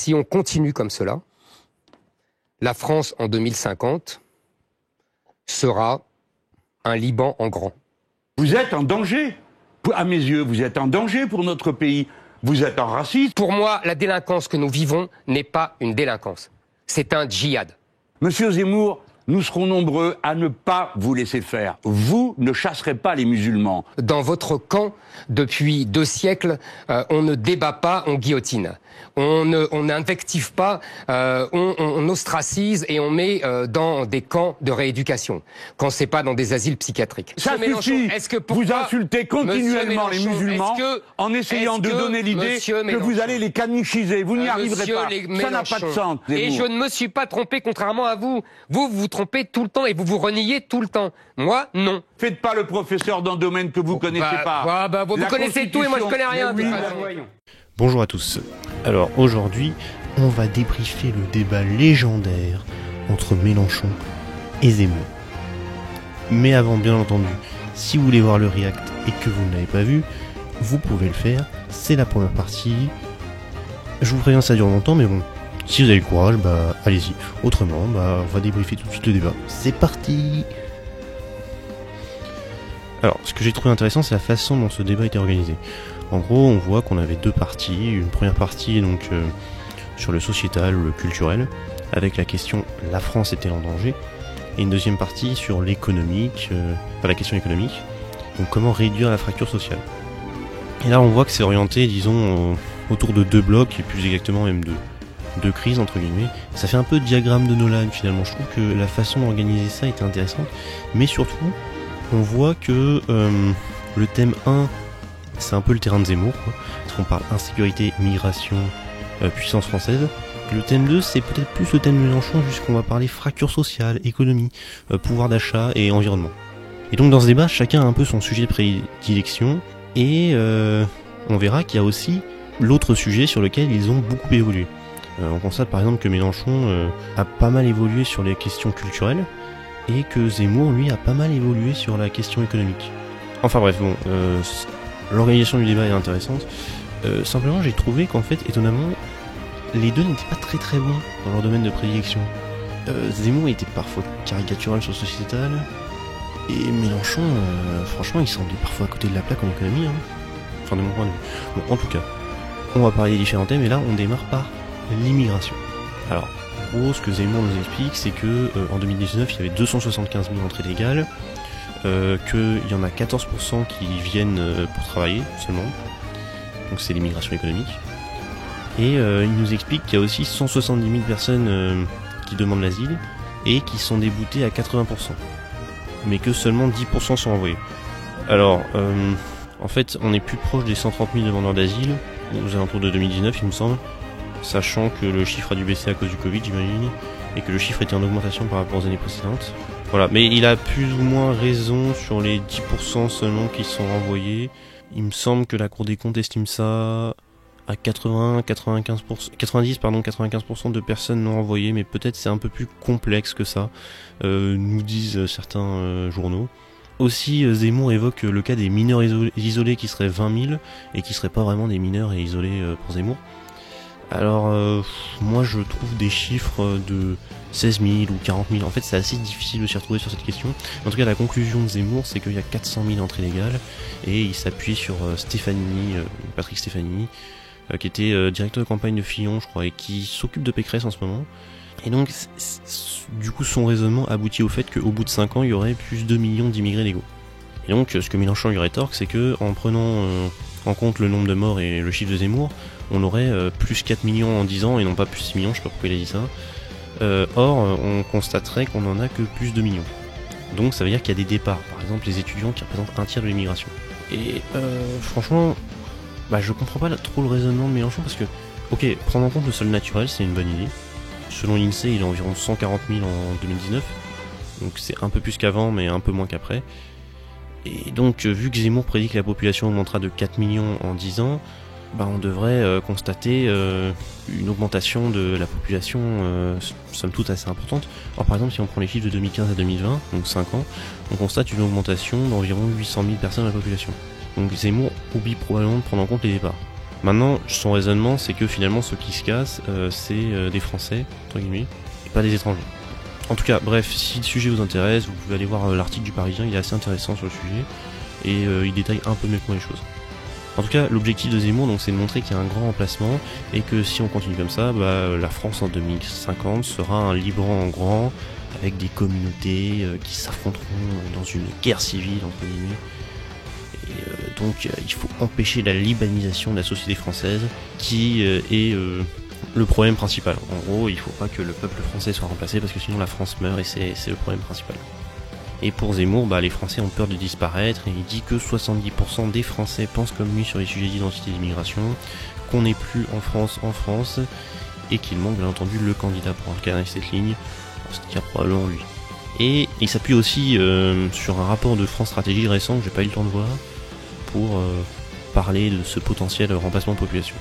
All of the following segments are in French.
si on continue comme cela, la France en 2050 sera un Liban en grand. Vous êtes en danger. À mes yeux, vous êtes en danger pour notre pays. Vous êtes un raciste. Pour moi, la délinquance que nous vivons n'est pas une délinquance. C'est un djihad. Monsieur Zemmour, nous serons nombreux à ne pas vous laisser faire. Vous ne chasserez pas les musulmans. Dans votre camp, depuis 2 siècles, on ne débat pas, on guillotine. On n'invective pas, on ostracise et on met dans des camps de rééducation, quand c'est pas dans des asiles psychiatriques. Ça suffit. Vous insultez continuellement les musulmans en essayant de donner l'idée que vous allez les canichiser. Vous n'y arriverez pas. Ça n'a pas de sens. Et je ne me suis pas trompé, contrairement à vous. Vous vous trompez tout le temps et vous vous reniez tout le temps. Moi, non. Faites pas le professeur dans un domaine que vous connaissez pas. Vous connaissez tout et moi je connais rien. Bonjour à tous. Alors aujourd'hui, on va débriefer le débat légendaire entre Mélenchon et Zemmour. Mais avant, bien entendu, si vous voulez voir le react et que vous ne l'avez pas vu, vous pouvez le faire, c'est la première partie. Je vous préviens, ça dure longtemps, mais bon, si vous avez le courage, bah allez-y. Autrement, on va débriefer tout de suite le débat. C'est parti. Alors, ce que j'ai trouvé intéressant, c'est la façon dont ce débat était organisé. En gros, on voit qu'on avait 2 parties. Une première partie donc sur le sociétal ou le culturel, avec la question « La France est-elle en danger ?» et une deuxième partie sur l'économique, la question économique, donc comment réduire la fracture sociale. Et là, on voit que c'est orienté, disons, autour de 2 blocs, et plus exactement même de 2 crises, entre guillemets. Ça fait un peu diagramme de Nolan, finalement. Je trouve que la façon d'organiser ça était intéressante, mais surtout, on voit que le thème 1, c'est un peu le terrain de Zemmour, quoi, parce qu'on parle insécurité, migration, puissance française. Le thème 2, c'est peut-être plus le thème de Mélenchon, puisqu'on va parler fracture sociale, économie, pouvoir d'achat et environnement. Et donc dans ce débat, chacun a un peu son sujet de prédilection, et on verra qu'il y a aussi l'autre sujet sur lequel ils ont beaucoup évolué. On constate par exemple que Mélenchon a pas mal évolué sur les questions culturelles, et que Zemmour, lui, a pas mal évolué sur la question économique. Enfin bref, bon, l'organisation du débat est intéressante. Simplement, j'ai trouvé qu'en fait, étonnamment, les deux n'étaient pas très très bons dans leur domaine de prédilection. Zemmour était parfois caricatural sur le sociétal, et Mélenchon, franchement, il semblait parfois à côté de la plaque en économie, hein. Enfin, de mon point de vue. Bon, en tout cas, on va parler des différents thèmes, et là, on démarre par l'immigration. Alors, en gros, ce que Zemmour nous explique, c'est que en 2019, il y avait 275 000 entrées légales, qu'il y en a 14% qui viennent pour travailler seulement, donc c'est l'immigration économique. Et il nous explique qu'il y a aussi 170 000 personnes qui demandent l'asile et qui sont déboutées à 80%, mais que seulement 10% sont envoyés. Alors, en fait, on est plus proche des 130 000 demandeurs d'asile, aux alentours de 2019, il me semble, sachant que le chiffre a dû baisser à cause du Covid, j'imagine, et que le chiffre était en augmentation par rapport aux années précédentes. Voilà, mais il a plus ou moins raison sur les 10% seulement qui sont renvoyés. Il me semble que la Cour des comptes estime ça à 95% de personnes non renvoyées, mais peut-être c'est un peu plus complexe que ça, nous disent certains journaux. Aussi, Zemmour évoque le cas des mineurs isolés qui seraient 20 000 et qui seraient pas vraiment des mineurs et isolés pour Zemmour. Alors, moi je trouve des chiffres de 16 000 ou 40 000, en fait c'est assez difficile de s'y retrouver sur cette question. En tout cas, la conclusion de Zemmour, c'est qu'il y a 400 000 entrées légales, et il s'appuie sur Patrick Stefanini, qui était directeur de campagne de Fillon, je crois, et qui s'occupe de Pécresse en ce moment. Et donc, du coup, son raisonnement aboutit au fait qu'au bout de 5 ans, il y aurait plus de 2 millions d'immigrés légaux. Et donc, ce que Mélenchon lui rétorque, c'est que en prenant en compte le nombre de morts et le chiffre de Zemmour, on aurait plus 4 millions en 10 ans et non pas plus 6 millions, je sais pas pourquoi il a dit ça. Or, on constaterait qu'on en a que plus de 2 millions. Donc ça veut dire qu'il y a des départs, par exemple les étudiants qui représentent un tiers de l'immigration. Et franchement, je comprends pas trop le raisonnement de Mélenchon, parce que, ok, prendre en compte le sol naturel, c'est une bonne idée. Selon l'INSEE, il est environ 140 000 en 2019, donc c'est un peu plus qu'avant, mais un peu moins qu'après. Et donc, vu que Zemmour prédit que la population augmentera de 4 millions en 10 ans, on devrait constater une augmentation de la population somme toute assez importante. Or, par exemple, si on prend les chiffres de 2015 à 2020, donc 5 ans, on constate une augmentation d'environ 800 000 personnes de la population. Donc Zemmour oublie probablement de prendre en compte les départs. Maintenant, son raisonnement, c'est que finalement, ceux qui se cassent, c'est des Français, entre guillemets, et pas des étrangers. En tout cas, bref, si le sujet vous intéresse, vous pouvez aller voir l'article du Parisien, il est assez intéressant sur le sujet, et il détaille un peu mieux que moi les choses. En tout cas, l'objectif de Zemmour, donc, c'est de montrer qu'il y a un grand remplacement, et que si on continue comme ça, la France en 2050 sera un Liban en grand, avec des communautés qui s'affronteront dans une guerre civile, entre guillemets. Et donc il faut empêcher la libanisation de la société française qui est le problème principal. En gros, il faut pas que le peuple français soit remplacé parce que sinon la France meurt et c'est le problème principal. Et pour Zemmour, les Français ont peur de disparaître et il dit que 70% des Français pensent comme lui sur les sujets d'identité et d'immigration, qu'on n'est plus en France et qu'il manque bien entendu le candidat pour incarner cette ligne, c'est-à-dire probablement lui. Et il s'appuie aussi sur un rapport de France Stratégie récent que j'ai pas eu le temps de voir pour parler de ce potentiel remplacement de population.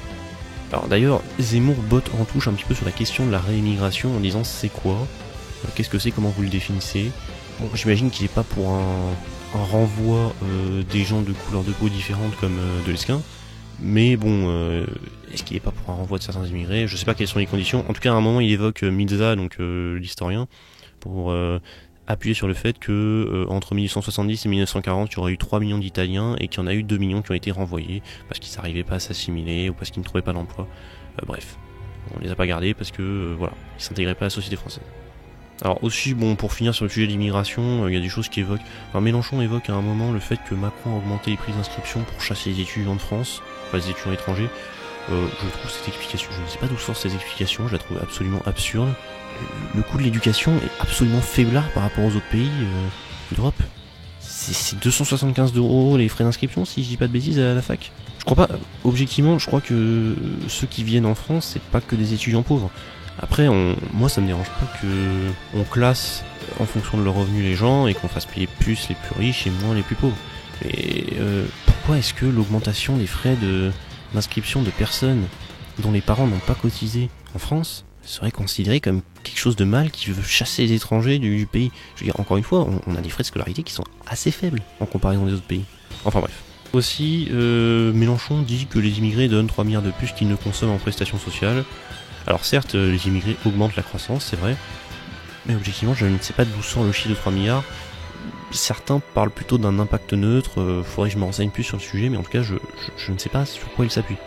Alors d'ailleurs, Zemmour botte en touche un petit peu sur la question de la réémigration en disant c'est quoi, qu'est-ce que c'est, comment vous le définissez. Bon, j'imagine qu'il n'est pas pour un renvoi des gens de couleurs de peau différentes comme de Lesquin, mais bon, est-ce qu'il n'est pas pour un renvoi de certains immigrés? Je sais pas quelles sont les conditions. En tout cas, à un moment, il évoque Milza, donc l'historien, pour appuyer sur le fait que entre 1870 et 1940, il y aurait eu 3 millions d'Italiens et qu'il y en a eu 2 millions qui ont été renvoyés parce qu'ils n'arrivaient pas à s'assimiler ou parce qu'ils ne trouvaient pas d'emploi. Bref, on les a pas gardés parce que voilà, ils s'intégraient pas à la société française. Alors aussi, bon, pour finir sur le sujet de l'immigration, il y a des choses qui évoquent. Alors Mélenchon évoque à un moment le fait que Macron a augmenté les prix d'inscription pour chasser les étudiants de France, pas les étudiants étrangers. Je trouve cette explication, je ne sais pas d'où sortent ces explications, je la trouve absolument absurde. Le coût de l'éducation est absolument faiblard par rapport aux autres pays d'Europe. C'est 275 € les frais d'inscription, si je dis pas de bêtises, à la fac. Je crois pas, objectivement, je crois que ceux qui viennent en France, c'est pas que des étudiants pauvres. Après, moi ça me dérange pas que on classe en fonction de leurs revenus les gens et qu'on fasse payer plus les plus riches et moins les plus pauvres. Mais pourquoi est-ce que l'augmentation des frais d'inscription de personnes dont les parents n'ont pas cotisé en France serait considéré comme quelque chose de mal qui veut chasser les étrangers du pays? Je veux dire, encore une fois, on a des frais de scolarité qui sont assez faibles en comparaison des autres pays. Enfin bref. Aussi, Mélenchon dit que les immigrés donnent 3 milliards de plus qu'ils ne consomment en prestations sociales. Alors certes, les immigrés augmentent la croissance, c'est vrai, mais objectivement, je ne sais pas d'où sort le chiffre de 3 milliards. Certains parlent plutôt d'un impact neutre, faudrait que je me renseigne plus sur le sujet, mais en tout cas, je ne sais pas sur quoi il s'appuie.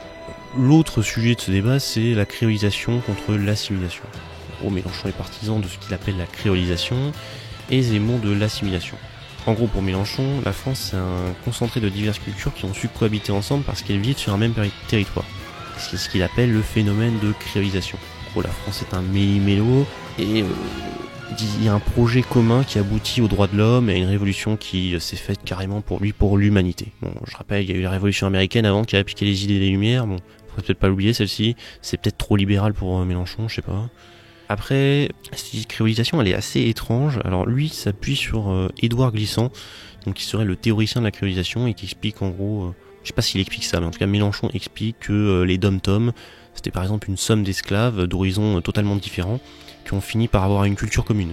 L'autre sujet de ce débat, c'est la créolisation contre l'assimilation. En gros, Mélenchon est partisan de ce qu'il appelle la créolisation, et Zemmour de l'assimilation. En gros, pour Mélenchon, la France, c'est un concentré de diverses cultures qui ont su cohabiter ensemble parce qu'elles vivent sur un même territoire. C'est ce qu'il appelle le phénomène de créolisation. En gros, la France est un méli-mélo, et il y a un projet commun qui aboutit aux droits de l'homme et à une révolution qui s'est faite carrément pour l'humanité. Bon, je rappelle, il y a eu la révolution américaine avant qui a appliqué les idées des Lumières. Bon, faudrait peut-être pas l'oublier celle-ci. C'est peut-être trop libéral pour Mélenchon, je sais pas. Après, cette créolisation, elle est assez étrange. Alors lui s'appuie sur Édouard Glissant, donc qui serait le théoricien de la créolisation et qui explique en gros, je sais pas s'il explique ça, mais en tout cas Mélenchon explique que les dom-toms, c'était par exemple une somme d'esclaves d'horizons totalement différents qui ont fini par avoir une culture commune.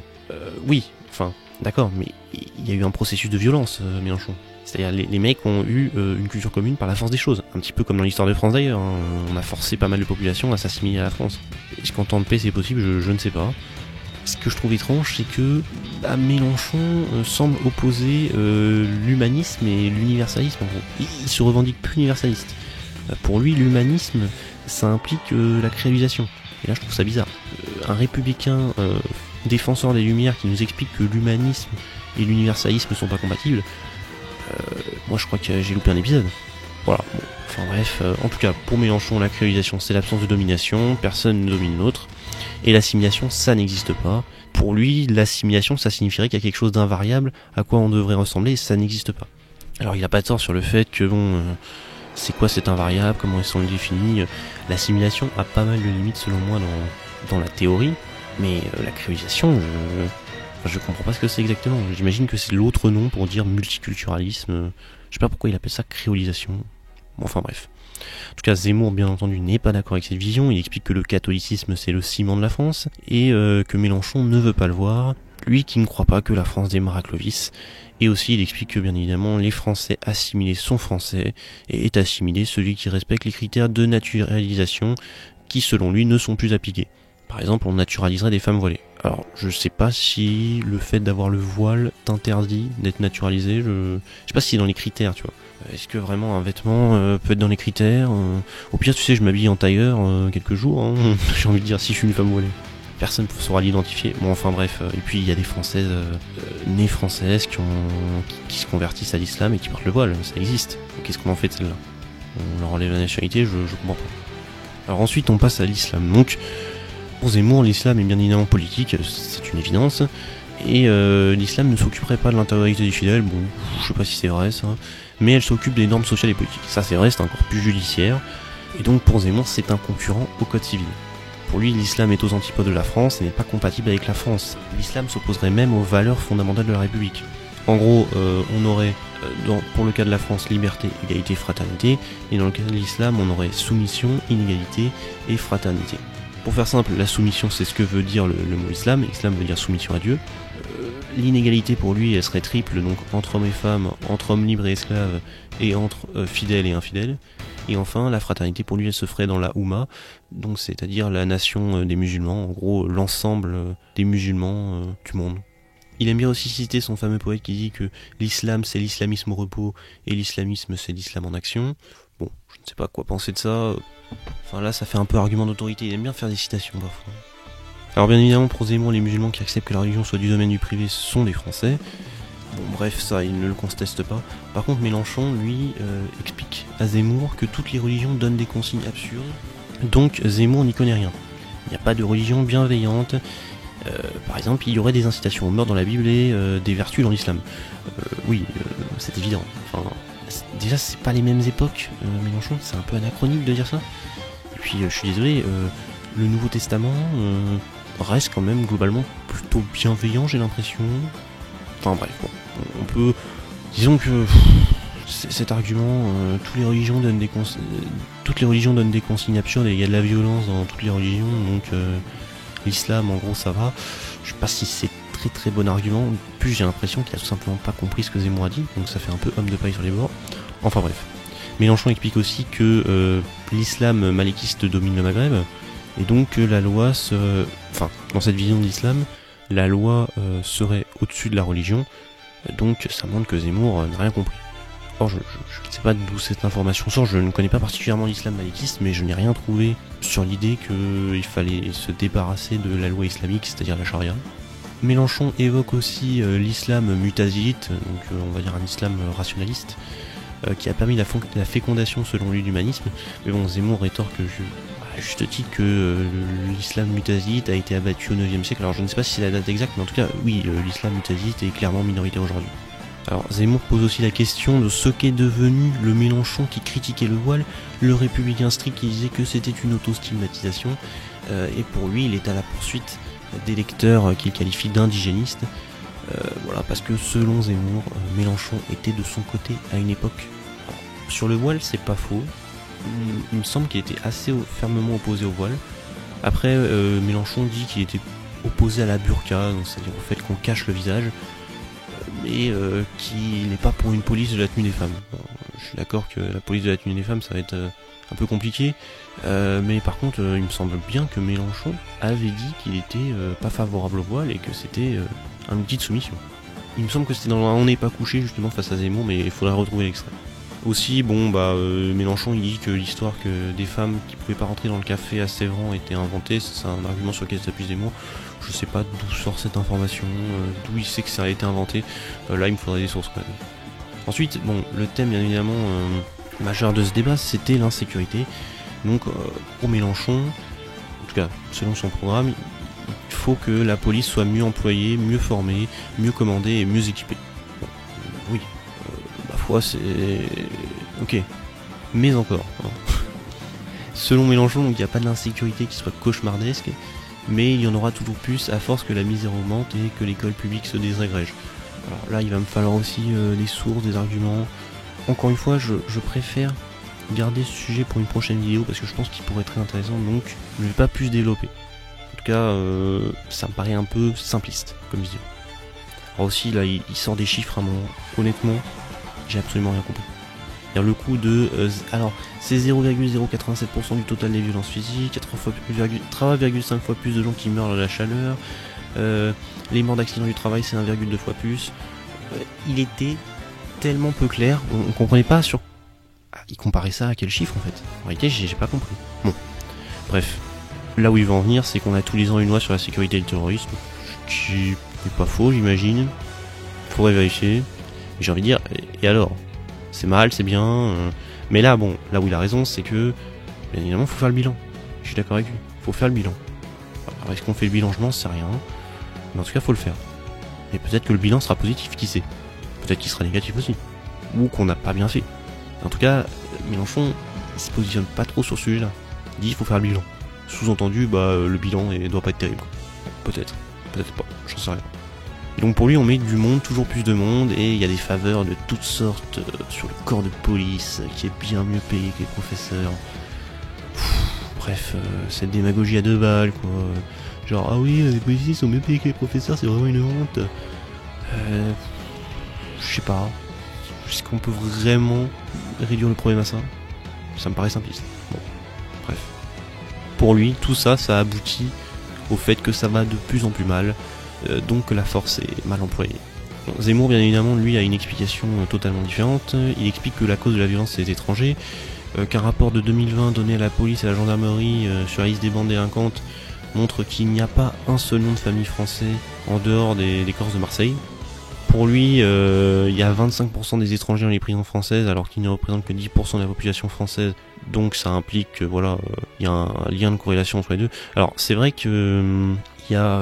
Oui, enfin, d'accord, mais il y a eu un processus de violence, Mélenchon. C'est-à-dire les mecs ont eu une culture commune par la force des choses. Un petit peu comme dans l'histoire de France d'ailleurs, hein. On a forcé pas mal de populations à s'assimiler à la France. Est-ce qu'en temps de paix c'est possible? Je ne sais pas. Ce que je trouve étrange, c'est que Mélenchon semble opposer l'humanisme et l'universalisme. En gros, il se revendique plus universaliste. Pour lui, l'humanisme, ça implique la créolisation. Et là, je trouve ça bizarre. Un républicain défenseur des Lumières qui nous explique que l'humanisme et l'universalisme ne sont pas compatibles, moi je crois que j'ai loupé un épisode. Voilà, bon, enfin bref, en tout cas, pour Mélenchon, la créolisation, c'est l'absence de domination, personne ne domine l'autre, et l'assimilation, ça n'existe pas. Pour lui, l'assimilation, ça signifierait qu'il y a quelque chose d'invariable à quoi on devrait ressembler, et ça n'existe pas. Alors il a pas tort sur le fait que, bon, c'est quoi cet invariable, comment ils sont définis. L'assimilation a pas mal de limites selon moi dans la théorie, mais la créolisation, je comprends pas ce que c'est exactement. J'imagine que c'est l'autre nom pour dire multiculturalisme. Je sais pas pourquoi il appelle ça créolisation. Bon, enfin bref. En tout cas, Zemmour, bien entendu, n'est pas d'accord avec cette vision. Il explique que le catholicisme, c'est le ciment de la France, et que Mélenchon ne veut pas le voir. Lui qui ne croit pas que la France démarre à Clovis, et aussi il explique que bien évidemment les Français assimilés sont Français, et est assimilé celui qui respecte les critères de naturalisation qui selon lui ne sont plus appliqués. Par exemple, on naturaliserait des femmes voilées. Alors, je sais pas si le fait d'avoir le voile t'interdit d'être naturalisé, je sais pas si c'est dans les critères, tu vois. Est-ce que vraiment un vêtement peut être dans les critères Au pire, tu sais, je m'habille en tailleur quelques jours, hein. J'ai envie de dire si je suis une femme voilée. Personne ne saura l'identifier. Bon, enfin bref. Et puis, il y a des Françaises nées françaises qui se convertissent à l'islam et qui portent le voile. Ça existe. Qu'est-ce qu'on en fait de celle-là? On leur enlève la nationalité, je comprends pas. Alors ensuite, on passe à l'islam. Donc, pour Zemmour, l'islam est bien évidemment politique, c'est une évidence. Et l'islam ne s'occuperait pas de l'intériorité des fidèles. Bon, je sais pas si c'est vrai ça. Mais elle s'occupe des normes sociales et politiques. Ça c'est vrai, c'est un corpus judiciaire. Et donc pour Zemmour, c'est un concurrent au code civil. Pour lui, l'islam est aux antipodes de la France et n'est pas compatible avec la France. L'islam s'opposerait même aux valeurs fondamentales de la République. En gros, on aurait, pour le cas de la France, liberté, égalité, fraternité. Et dans le cas de l'islam, on aurait soumission, inégalité et fraternité. Pour faire simple, la soumission, c'est ce que veut dire le mot islam. Islam veut dire soumission à Dieu. L'inégalité pour lui, elle serait triple, donc entre hommes et femmes, entre hommes libres et esclaves, et entre fidèles et infidèles. Et enfin, la fraternité pour lui, elle se ferait dans la Oumma, donc c'est-à-dire la nation des musulmans, en gros l'ensemble des musulmans du monde. Il aime bien aussi citer son fameux poète qui dit que l'islam c'est l'islamisme au repos et l'islamisme c'est l'islam en action. Bon, je ne sais pas quoi penser de ça. Enfin là, ça fait un peu argument d'autorité. Il aime bien faire des citations parfois. Alors bien évidemment, pour Zemmour, les musulmans qui acceptent que la religion soit du domaine du privé sont des Français. Bon bref, ça, il ne le conteste pas. Par contre, Mélenchon, lui, explique à Zemmour que toutes les religions donnent des consignes absurdes. Donc Zemmour n'y connaît rien. Il n'y a pas de religion bienveillante. Par exemple, il y aurait des incitations au meurtre dans la Bible et des vertus dans l'islam. Oui, c'est évident. Enfin, déjà, c'est pas les mêmes époques, Mélenchon, c'est un peu anachronique de dire ça. Et puis, je suis désolé, le Nouveau Testament reste quand même globalement plutôt bienveillant, j'ai l'impression. Enfin bref, bon, on peut... Disons que cet argument, toutes les religions donnent des consignes absurdes et il y a de la violence dans toutes les religions, donc l'islam en gros ça va. Je sais pas si c'est très très bon argument, plus j'ai l'impression qu'il a tout simplement pas compris ce que Zemmour a dit, donc ça fait un peu homme de paille sur les bords. Enfin bref. Mélenchon explique aussi que l'islam malékiste domine le Maghreb, et donc que la loi enfin, dans cette vision de l'islam, la loi serait au-dessus de la religion, donc ça montre que Zemmour n'a rien compris. Or je ne sais pas d'où cette information sort, je ne connais pas particulièrement l'islam malékiste, mais je n'ai rien trouvé sur l'idée qu'il fallait se débarrasser de la loi islamique, c'est-à-dire la charia. Mélenchon évoque aussi l'islam mutazilite, donc on va dire un islam rationaliste, qui a permis la fécondation selon lui de l'humanisme, mais bon, Zemmour rétorque à juste titre que l'islam mutazilite a été abattu au 9e siècle. Alors je ne sais pas si c'est la date exacte, mais en tout cas, oui, l'islam mutazilite est clairement minoritaire aujourd'hui. Alors Zemmour pose aussi la question de ce qu'est devenu le Mélenchon qui critiquait le voile, le républicain strict qui disait que c'était une auto-stigmatisation, et pour lui, il est à la poursuite des lecteurs qu'il qualifie d'indigénistes. Voilà, parce que selon Zemmour, Mélenchon était de son côté à une époque. Alors, sur le voile, c'est pas faux. Il me semble qu'il était assez fermement opposé au voile. Après, Mélenchon dit qu'il était opposé à la burqa, donc c'est-à-dire au fait qu'on cache le visage, mais qu'il n'est pas pour une police de la tenue des femmes. Alors, je suis d'accord que la police de la tenue des femmes, ça va être un peu compliqué, mais par contre, il me semble bien que Mélenchon avait dit qu'il était pas favorable au voile et que c'était un outil de soumission. Il me semble que c'était dans On n'est pas couché justement face à Zemmour, mais il faudrait retrouver l'extrait. Aussi, bon, Mélenchon il dit que l'histoire que des femmes qui pouvaient pas rentrer dans le café à Sévran était inventée, c'est un argument sur lequel s'appuie Zemmour. Je sais pas d'où sort cette information, d'où il sait que ça a été inventé. Là, il me faudrait des sources quand même. Ensuite, bon, le thème bien évidemment majeur de ce débat, c'était l'insécurité. Donc, pour Mélenchon, en tout cas, selon son programme, il faut que la police soit mieux employée, mieux formée, mieux commandée et mieux équipée. Bon, oui. C'est... Ok. Mais encore. Selon Mélenchon, il n'y a pas d'insécurité qui soit cauchemardesque, mais il y en aura toujours plus à force que la misère augmente et que l'école publique se désagrège. Alors là, il va me falloir aussi des sources, des arguments. Encore une fois, je préfère garder ce sujet pour une prochaine vidéo parce que je pense qu'il pourrait être très intéressant, donc je ne vais pas plus développer. En tout cas, ça me paraît un peu simpliste comme vision. Alors aussi, là, il sort des chiffres à un moment. Honnêtement, j'ai absolument rien compris. Le coût de... alors, c'est 0,087% du total des violences physiques, 3,5 fois plus de gens qui meurent à la chaleur, les morts d'accidents du travail, c'est 1,2 fois plus. Il était tellement peu clair, on comprenait pas sur... il comparait ça à quel chiffre, en fait. En réalité, j'ai pas compris. Bon, bref. Là où il va en venir, c'est qu'on a tous les ans une loi sur la sécurité et le terrorisme, qui n'est pas faux, j'imagine. Faudrait vérifier. J'ai envie de dire, et alors ? C'est mal, c'est bien, mais là, bon, là où il a raison, c'est que, bien évidemment, faut faire le bilan. Je suis d'accord avec lui, faut faire le bilan. Alors, est-ce qu'on fait le bilan? Je n'en sais rien, mais en tout cas, faut le faire. Et peut-être que le bilan sera positif, qui sait. Peut-être qu'il sera négatif aussi, ou qu'on n'a pas bien fait. En tout cas, Mélenchon, il se positionne pas trop sur ce sujet-là. Il dit, il faut faire le bilan. Sous-entendu, le bilan doit pas être terrible. Peut-être pas, j'en sais rien. Et donc pour lui on met du monde, toujours plus de monde, et il y a des faveurs de toutes sortes sur le corps de police qui est bien mieux payé que les professeurs. Bref, cette démagogie à 2 balles quoi. Genre ah oui les policiers sont mieux payés que les professeurs, c'est vraiment une honte. Je sais pas. Est-ce qu'on peut vraiment réduire le problème à ça? Ça me paraît simpliste. Bon, bref. Pour lui, tout ça, ça aboutit au fait que ça va de plus en plus mal. Donc la force est mal employée. Bon, Zemmour, bien évidemment, lui a une explication totalement différente. Il explique que la cause de la violence c'est les étrangers, qu'un rapport de 2020 donné à la police et à la gendarmerie sur la liste des bandes délinquantes montre qu'il n'y a pas un seul nom de famille français en dehors des Corses de Marseille. Pour lui, il y a 25% des étrangers dans les prisons françaises alors qu'ils ne représentent que 10% de la population française. Donc ça implique que il y a un lien de corrélation entre les deux. Alors c'est vrai que il y a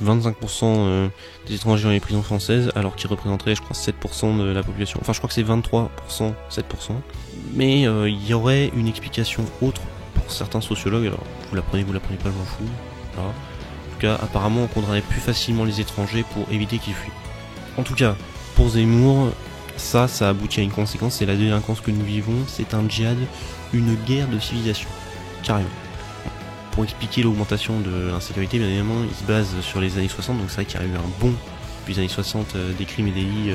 25% des étrangers dans les prisons françaises alors qu'ils représenteraient je crois 7% de la population. Enfin je crois que c'est 23%, 7%. Mais il y aurait une explication autre pour certains sociologues. Alors vous la prenez pas, je m'en fous. Voilà. En tout cas apparemment on condamnerait plus facilement les étrangers pour éviter qu'ils fuient. En tout cas, pour Zemmour, ça aboutit à une conséquence, c'est la délinquance que nous vivons, c'est un djihad, une guerre de civilisation, carrément. Pour expliquer l'augmentation de l'insécurité, bien évidemment, il se base sur les années 60, donc c'est vrai qu'il y a eu un bond depuis les années 60 des crimes et délits,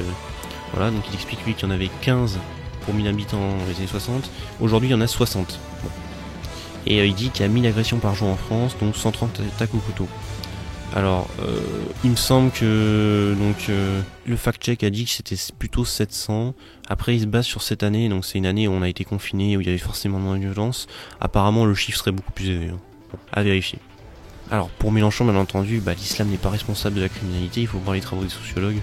voilà, donc il explique lui qu'il y en avait 15 pour 1000 habitants dans les années 60, aujourd'hui il y en a 60. Bon. Et il dit qu'il y a 1000 agressions par jour en France, donc 130 attaques au couteau. Alors, il me semble que le fact-check a dit que c'était plutôt 700. Après, il se base sur cette année, donc c'est une année où on a été confiné, où il y avait forcément moins de violence. Apparemment, le chiffre serait beaucoup plus élevé. Bon, à vérifier. Alors, pour Mélenchon, bien entendu, l'islam n'est pas responsable de la criminalité, il faut voir les travaux des sociologues.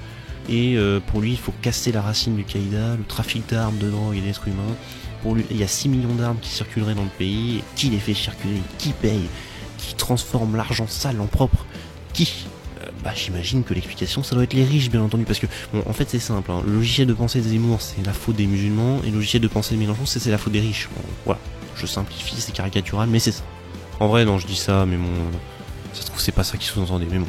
Et pour lui, il faut casser la racine du Qaïda, le trafic d'armes, de drogue et d'êtres humains. Pour lui, il y a 6 millions d'armes qui circuleraient dans le pays. Et qui les fait circuler? Qui paye? Qui transforme l'argent sale en propre? Qui? J'imagine que l'explication ça doit être les riches bien entendu parce que en fait c'est simple hein. Le logiciel de pensée de Zemmour c'est la faute des musulmans et le logiciel de pensée de Mélenchon c'est la faute des riches. Bon, voilà, je simplifie, c'est caricatural mais c'est ça. En vrai non je dis ça mais ça se trouve c'est pas ça qui sous-entendait mais bon.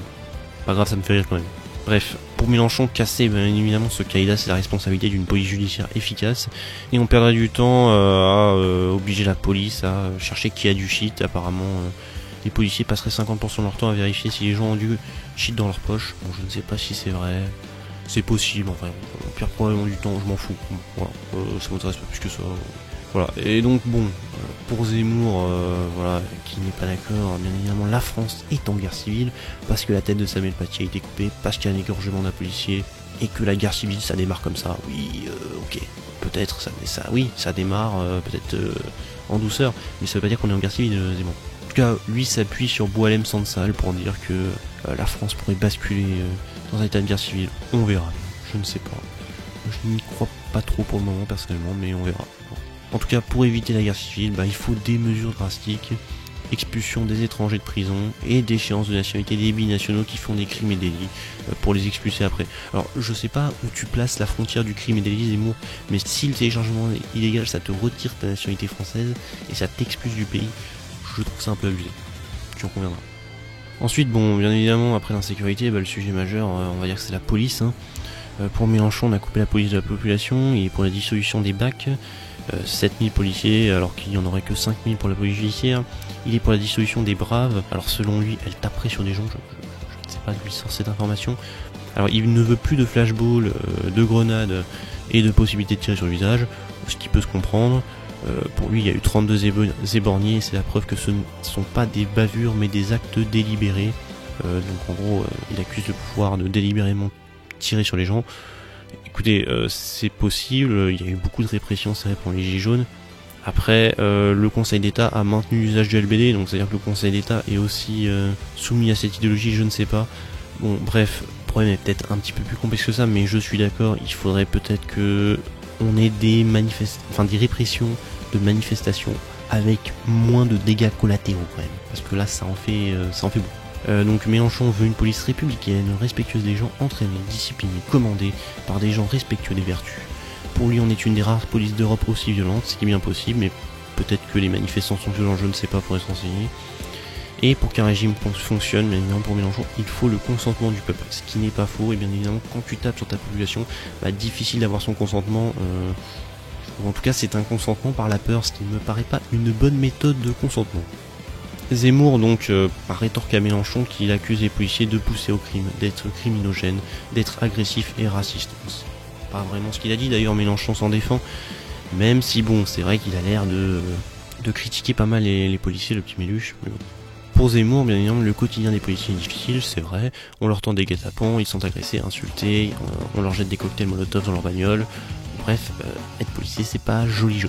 Pas grave ça me fait rire quand même. Bref, pour Mélenchon, casser bien évidemment ce Qaïda c'est la responsabilité d'une police judiciaire efficace et on perdrait du temps à obliger la police à chercher qui a du shit apparemment. Les policiers passeraient 50% de leur temps à vérifier si les gens ont du shit dans leur poche. Bon, je ne sais pas si c'est vrai. C'est possible, en vrai. On perd probablement du temps, je m'en fous. Voilà, ça m'intéresse pas plus que ça. Voilà. Et donc, pour Zemmour, qui n'est pas d'accord, bien évidemment, la France est en guerre civile parce que la tête de Samuel Paty a été coupée, parce qu'il y a un égorgement d'un policier et que la guerre civile, ça démarre comme ça. Oui, ok. Peut-être, ça démarre peut-être en douceur, mais ça veut pas dire qu'on est en guerre civile, Zemmour. En tout cas, lui s'appuie sur Boualem Sansal pour dire que la France pourrait basculer dans un état de guerre civile. On verra. Je ne sais pas. Je n'y crois pas trop pour le moment personnellement, mais on verra. En tout cas, pour éviter la guerre civile, il faut des mesures drastiques, expulsion des étrangers de prison et déchéance de nationalité des binationaux qui font des crimes et délits pour les expulser après. Alors, je sais pas où tu places la frontière du crime et délit, Zemmour, mais si le téléchargement illégal, ça te retire ta nationalité française et ça t'expulse du pays, je trouve ça un peu abusé. Tu en conviendras. Ensuite, bien évidemment, après l'insécurité, le sujet majeur, on va dire que c'est la police. Pour Mélenchon, on a coupé la police de la population et pour la dissolution des BAC, 7000 policiers alors qu'il n'y en aurait que 5000 pour la police judiciaire. Il est pour la dissolution des braves. Alors selon lui, elle taperait sur des gens. Je ne sais pas d'où il sort cette information. Alors il ne veut plus de flashball, de grenades et de possibilité de tirer sur le visage, ce qui peut se comprendre. Pour lui, il y a eu 32 éborgnés, c'est la preuve que ce ne sont pas des bavures mais des actes délibérés. Donc en gros, il accuse de pouvoir de délibérément tirer sur les gens. Écoutez, c'est possible, il y a eu beaucoup de répression, c'est vrai, pour les Gilets jaunes. Après, le Conseil d'État a maintenu l'usage du LBD, donc c'est-à-dire que le Conseil d'État est aussi soumis à cette idéologie, je ne sais pas. Bon, bref, le problème est peut-être un petit peu plus complexe que ça, mais je suis d'accord, il faudrait peut-être que on ait des répressions de manifestations avec moins de dégâts collatéraux quand même, parce que là, ça en fait beaucoup. Donc Mélenchon veut une police républicaine, respectueuse des gens, entraînée, disciplinée, commandée par des gens respectueux des vertus. Pour lui, on est une des rares polices d'Europe aussi violentes, ce qui est bien possible, mais peut-être que les manifestants sont violents, je ne sais pas, faudrait se renseigner. Et pour qu'un régime fonctionne, bien évidemment pour Mélenchon, il faut le consentement du peuple, ce qui n'est pas faux, et bien évidemment quand tu tapes sur ta population, difficile d'avoir son consentement, en tout cas c'est un consentement par la peur, ce qui ne me paraît pas une bonne méthode de consentement. Zemmour donc par rétorque à Mélenchon qui accuse les policiers de pousser au crime, d'être criminogènes, d'être agressifs et racistes. C'est pas vraiment ce qu'il a dit, d'ailleurs Mélenchon s'en défend, même si bon c'est vrai qu'il a l'air de critiquer pas mal les policiers, le petit Méluche. Mais bon. Pour Zemmour, bien évidemment, le quotidien des policiers est difficile, c'est vrai, on leur tend des guet-apens, ils sont agressés, insultés, on leur jette des cocktails Molotov dans leur bagnole, bref, être policier c'est pas joli.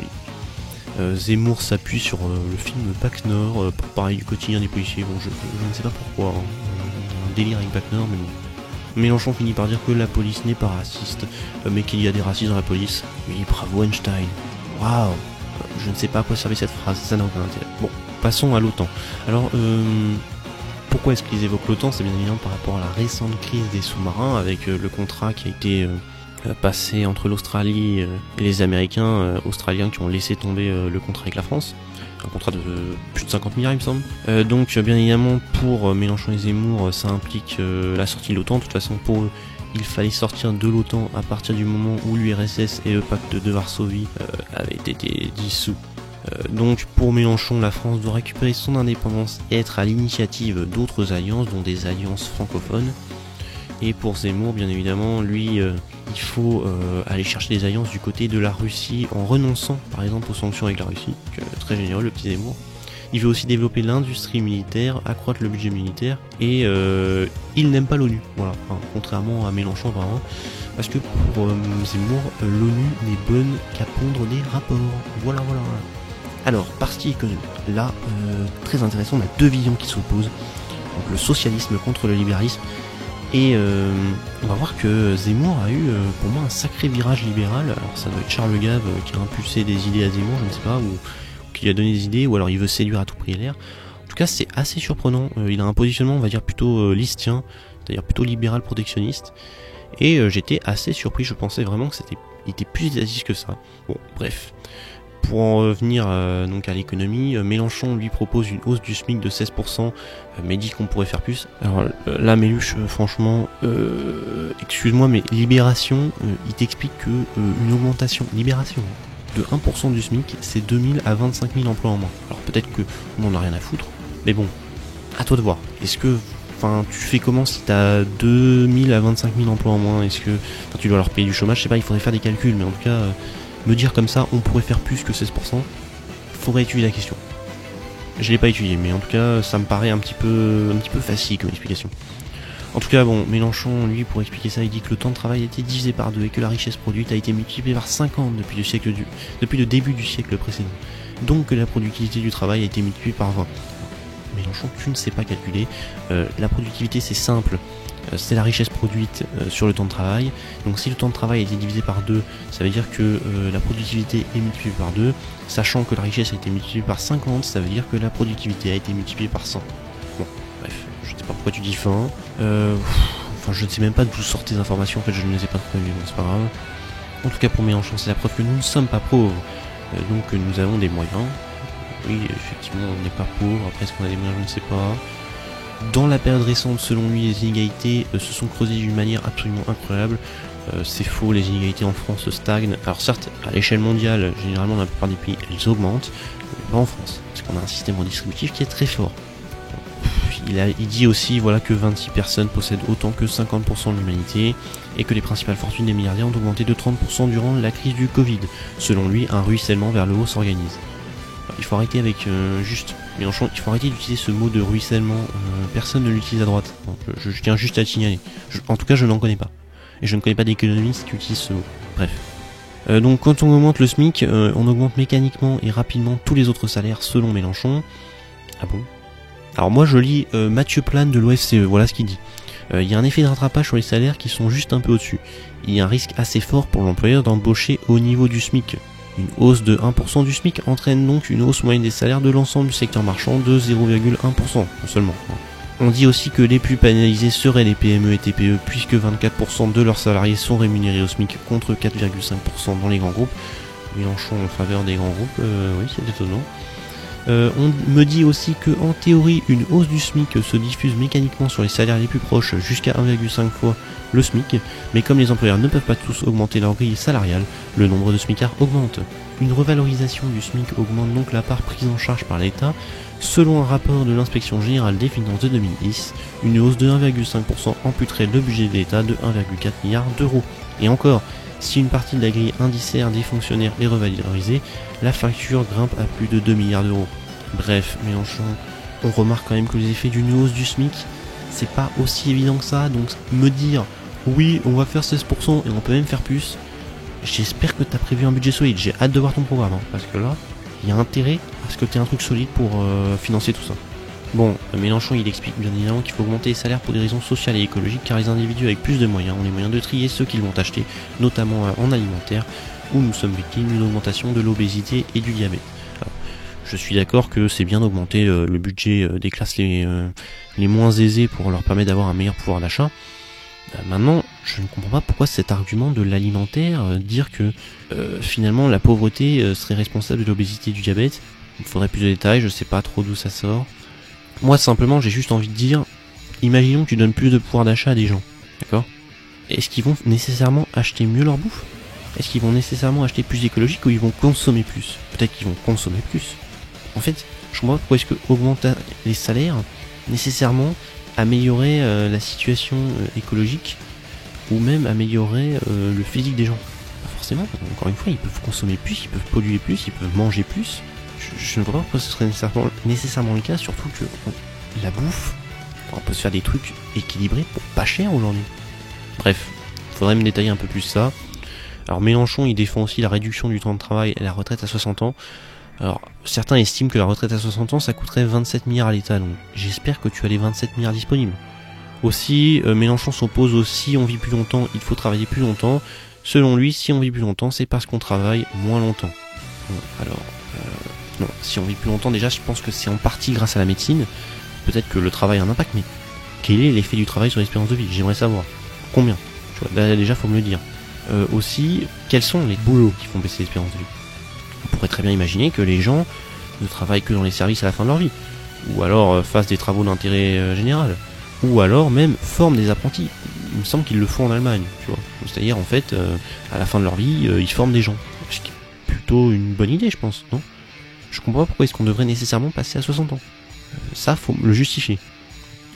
Zemmour s'appuie sur le film Bac Nord pour parler du quotidien des policiers. Bon, je ne sais pas pourquoi, un délire avec Bac Nord, mais bon. Mélenchon finit par dire que la police n'est pas raciste, mais qu'il y a des racistes dans la police. Oui, bravo Einstein. Waouh. Je ne sais pas à quoi servait cette phrase, ça n'a aucun intérêt. Bon, passons à l'OTAN. Alors, pourquoi est-ce qu'ils évoquent l'OTAN? C'est bien évidemment par rapport à la récente crise des sous-marins, avec le contrat qui a été passé entre l'Australie et les Américains, australiens qui ont laissé tomber le contrat avec la France, un contrat de plus de 50 milliards il me semble. Donc bien évidemment pour Mélenchon et Zemmour ça implique la sortie de l'OTAN. De toute façon pour eux il fallait sortir de l'OTAN à partir du moment où l'URSS et le pacte de Varsovie avaient été dissous. Donc pour Mélenchon, la France doit récupérer son indépendance et être à l'initiative d'autres alliances, dont des alliances francophones. Et pour Zemmour, bien évidemment, lui, il faut aller chercher des alliances du côté de la Russie en renonçant, par exemple, aux sanctions avec la Russie. Donc, très généreux, le petit Zemmour. Il veut aussi développer l'industrie militaire, accroître le budget militaire, et il n'aime pas l'ONU. Voilà, enfin, contrairement à Mélenchon, vraiment. Parce que pour Zemmour, l'ONU n'est bonne qu'à pondre des rapports. Voilà. Alors, partie économique. Là, très intéressant, on a deux visions qui s'opposent. Donc le socialisme contre le libéralisme. Et on va voir que Zemmour a eu pour moi un sacré virage libéral. Alors ça doit être Charles Gave qui a impulsé des idées à Zemmour, je ne sais pas, ou qui lui a donné des idées, ou alors il veut séduire à tout prix LR. En tout cas c'est assez surprenant, il a un positionnement on va dire plutôt listien, c'est-à-dire plutôt libéral protectionniste. Et j'étais assez surpris, je pensais vraiment que il était plus étatiste que ça. Bon bref. Pour en revenir donc à l'économie, Mélenchon lui propose une hausse du SMIC de 16%, mais dit qu'on pourrait faire plus. Alors là Méluche, franchement, excuse-moi, mais Libération, il t'explique que une augmentation, Libération, de 1% du SMIC, c'est 2000 à 25 000 emplois en moins. Alors peut-être que on n'en a rien à foutre, mais bon, à toi de voir. Est-ce que, tu fais comment si t'as 2000 à 25 000 emplois en moins? Est-ce que, tu dois leur payer du chômage? Je sais pas, il faudrait faire des calculs, mais en tout cas... me dire comme ça, on pourrait faire plus que 16%, faudrait étudier la question. Je l'ai pas étudié, mais en tout cas, ça me paraît un petit peu facile comme explication. En tout cas, bon, Mélenchon, lui, pour expliquer ça, il dit que le temps de travail a été divisé par 2 et que la richesse produite a été multipliée par 50 depuis le début du siècle précédent. Donc que la productivité du travail a été multipliée par 20. Mélenchon, tu ne sais pas calculer. La productivité, c'est simple. C'est la richesse produite sur le temps de travail. Donc si le temps de travail a été divisé par 2, ça veut dire que la productivité est multipliée par 2, sachant que la richesse a été multipliée par 50, ça veut dire que la productivité a été multipliée par 100. Bon, bref, je ne sais pas pourquoi tu dis fin. Je ne sais même pas d'où sortent tes informations, en fait je ne les ai pas trouvées, mais bon, c'est pas grave. En tout cas pour Mélenchon, c'est la preuve que nous ne sommes pas pauvres, donc nous avons des moyens. Oui, effectivement, on n'est pas pauvres, après est-ce qu'on a des moyens, je ne sais pas. Dans la période récente, selon lui, les inégalités se sont creusées d'une manière absolument incroyable. C'est faux, les inégalités en France stagnent. Alors certes, à l'échelle mondiale, généralement, dans la plupart des pays, elles augmentent, mais pas en France, parce qu'on a un système redistributif qui est très fort. Il dit aussi voilà, que 26 personnes possèdent autant que 50% de l'humanité, et que les principales fortunes des milliardaires ont augmenté de 30% durant la crise du Covid. Selon lui, un ruissellement vers le haut s'organise. Il faut arrêter avec Mélenchon, il faut arrêter d'utiliser ce mot de ruissellement, personne ne l'utilise à droite. Je tiens juste à le signaler. En tout cas, je n'en connais pas. Et je ne connais pas d'économiste qui utilise ce mot. Bref. Donc quand on augmente le SMIC, on augmente mécaniquement et rapidement tous les autres salaires selon Mélenchon. Ah bon? Alors moi je lis Mathieu Plane de l'OFCE, voilà ce qu'il dit. Il y a un effet de rattrapage sur les salaires qui sont juste un peu au-dessus. Il y a un risque assez fort pour l'employeur d'embaucher au niveau du SMIC. Une hausse de 1% du SMIC entraîne donc une hausse moyenne des salaires de l'ensemble du secteur marchand de 0,1% seulement. On dit aussi que les plus pénalisés seraient les PME et TPE puisque 24% de leurs salariés sont rémunérés au SMIC contre 4,5% dans les grands groupes. Mélenchon en faveur des grands groupes, oui c'est étonnant. On me dit aussi que en théorie une hausse du SMIC se diffuse mécaniquement sur les salaires les plus proches jusqu'à 1,5 fois le SMIC, mais comme les employeurs ne peuvent pas tous augmenter leur grille salariale, le nombre de SMICards augmente. Une revalorisation du SMIC augmente donc la part prise en charge par l'État. Selon un rapport de l'inspection générale des finances de 2010, une hausse de 1,5% amputerait le budget de l'État de 1,4 milliard d'euros. Et encore, si une partie de la grille indiciaire des fonctionnaires est revalorisée, la facture grimpe à plus de 2 milliards d'euros. Bref, Mélenchon, on remarque quand même que les effets d'une hausse du SMIC, c'est pas aussi évident que ça, donc me dire oui, on va faire 16% et on peut même faire plus, j'espère que t'as prévu un budget solide, j'ai hâte de voir ton programme, hein, parce que là, il y a intérêt à ce que tu aies un truc solide pour financer tout ça. Bon, Mélenchon il explique bien évidemment qu'il faut augmenter les salaires pour des raisons sociales et écologiques car les individus avec plus de moyens ont les moyens de trier ceux qu'ils vont acheter, notamment en alimentaire, où nous sommes victimes d'une augmentation de l'obésité et du diabète. Alors, je suis d'accord que c'est bien d'augmenter le budget des classes les moins aisées pour leur permettre d'avoir un meilleur pouvoir d'achat. Maintenant, je ne comprends pas pourquoi cet argument de l'alimentaire, dire que finalement la pauvreté serait responsable de l'obésité et du diabète. Il faudrait plus de détails, je sais pas trop d'où ça sort. Moi simplement j'ai juste envie de dire, imaginons que tu donnes plus de pouvoir d'achat à des gens, d'accord? Est-ce qu'ils vont nécessairement acheter mieux leur bouffe? Est-ce qu'ils vont nécessairement acheter plus écologique ou ils vont consommer plus? Peut-être qu'ils vont consommer plus. En fait, je comprends pas pourquoi est-ce que augmenter les salaires nécessairement améliorer la situation écologique ou même améliorer le physique des gens. Pas forcément, encore une fois, ils peuvent consommer plus, ils peuvent polluer plus, ils peuvent manger plus. Je ne vois pas pourquoi ce serait nécessairement le cas, surtout que la bouffe, on peut se faire des trucs équilibrés pour pas cher aujourd'hui. Bref, faudrait me détailler un peu plus ça. Alors Mélenchon, il défend aussi la réduction du temps de travail et la retraite à 60 ans. Alors, certains estiment que la retraite à 60 ans, ça coûterait 27 milliards à l'État, donc j'espère que tu as les 27 milliards disponibles. Aussi, Mélenchon s'oppose au si on vit plus longtemps, il faut travailler plus longtemps. Selon lui, si on vit plus longtemps, c'est parce qu'on travaille moins longtemps. Bon, alors, non, si on vit plus longtemps, déjà, je pense que c'est en partie grâce à la médecine. Peut-être que le travail a un impact, mais quel est l'effet du travail sur l'espérance de vie? J'aimerais savoir. Combien? Tu vois, là, déjà, faut me le dire. Aussi, quels sont les boulots qui font baisser l'espérance de vie? On pourrait très bien imaginer que les gens ne travaillent que dans les services à la fin de leur vie, ou alors fassent des travaux d'intérêt général, ou alors même forment des apprentis. Il me semble qu'ils le font en Allemagne, tu vois. C'est-à-dire en fait, à la fin de leur vie, ils forment des gens. Ce qui est plutôt une bonne idée, je pense, non? Je comprends pas pourquoi est-ce qu'on devrait nécessairement passer à 60 ans. Ça, faut le justifier.